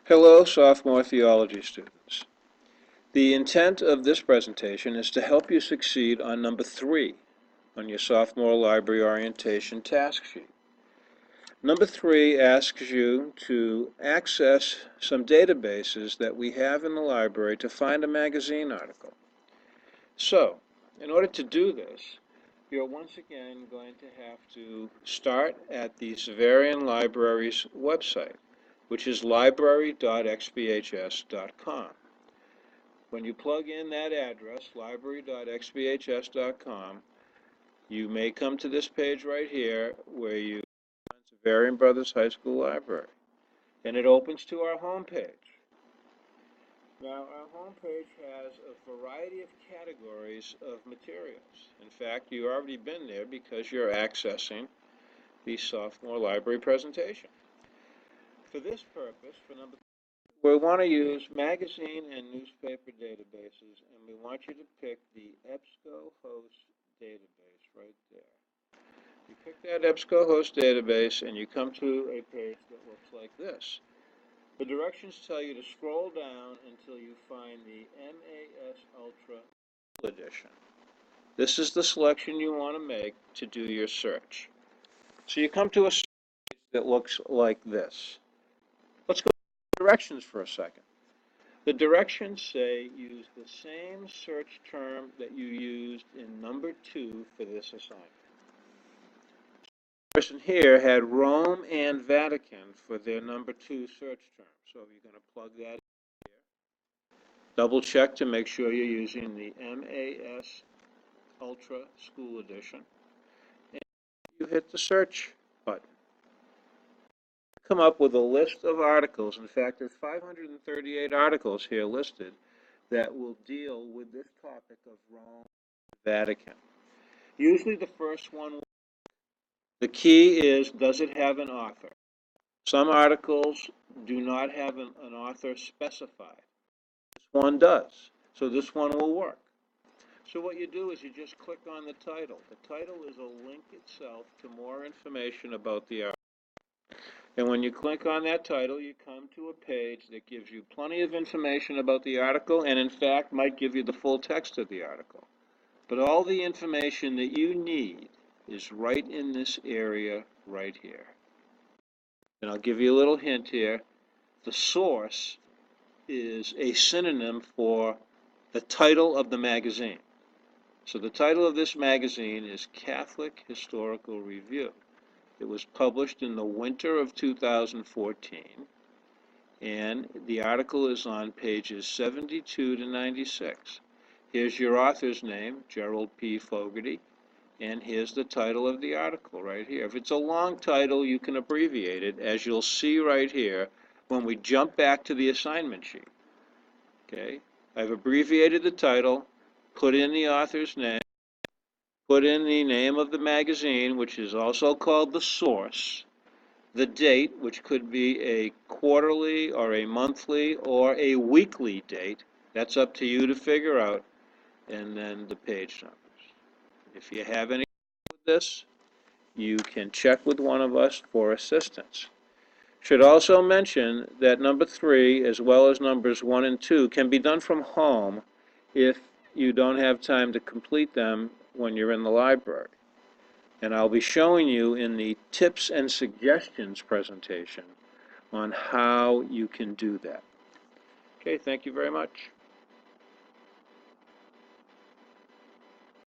Hello, sophomore theology students. The intent of this presentation is to help you succeed on number 3 on your sophomore library orientation task sheet. Number 3 asks you to access some databases that we have in the library to find a magazine article. So, in order to do this, you're once again going to have to start at the Severian Library's website, which is library.xbhs.com. When you plug in that address, library.xbhs.com, you may come to this page right here where you find Severian Brothers High School Library, and it opens to our home page. Now, our home page has a variety of categories of materials. In fact, you've already been there because you're accessing the sophomore library presentation. For this purpose, for number 3, we want to use magazine and newspaper databases, and we want you to pick the EBSCOhost database right there. You pick that EBSCOhost database, and you come to a page that looks like this. The directions tell you to scroll down until you find the MAS Ultra edition. This is the selection you want to make to do your search. So you come to a page that looks like this. Let's go to the directions for a second. The directions say use the same search term that you used in number 2 for this assignment. The person here had Rome and Vatican for their number 2 search term. So you're going to plug that in here. Double check to make sure you're using the MAS Ultra School Edition. And you hit the search button. Come up with a list of articles. In fact, there's 538 articles here listed that will deal with this topic of Rome and Vatican. Usually the first one, the key is, does it have an author? Some articles do not have an author specified. This one does, so this one will work. So what you do is you just click on the title. The title is a link itself to more information about the article. And when you click on that title, you come to a page that gives you plenty of information about the article, and in fact might give you the full text of the article. But all the information that you need is right in this area right here. And I'll give you a little hint here. The source is a synonym for the title of the magazine. So the title of this magazine is Catholic Historical Review. It was published in the winter of 2014, and the article is on pages 72 to 96. Here's your author's name, Gerald P. Fogarty, and here's the title of the article right here. If it's a long title, you can abbreviate it, as you'll see right here when we jump back to the assignment sheet. Okay, I've abbreviated the title, put in the author's name, put in the name of the magazine, which is also called the source, the date, which could be a quarterly or a monthly or a weekly date. That's up to you to figure out, and then the page numbers. If you have any with this, you can check with one of us for assistance. Should also mention that number 3, as well as numbers 1 and 2, can be done from home if you don't have time to complete them when you're in the library. And I'll be showing you in the tips and suggestions presentation on how you can do that. Okay, thank you very much.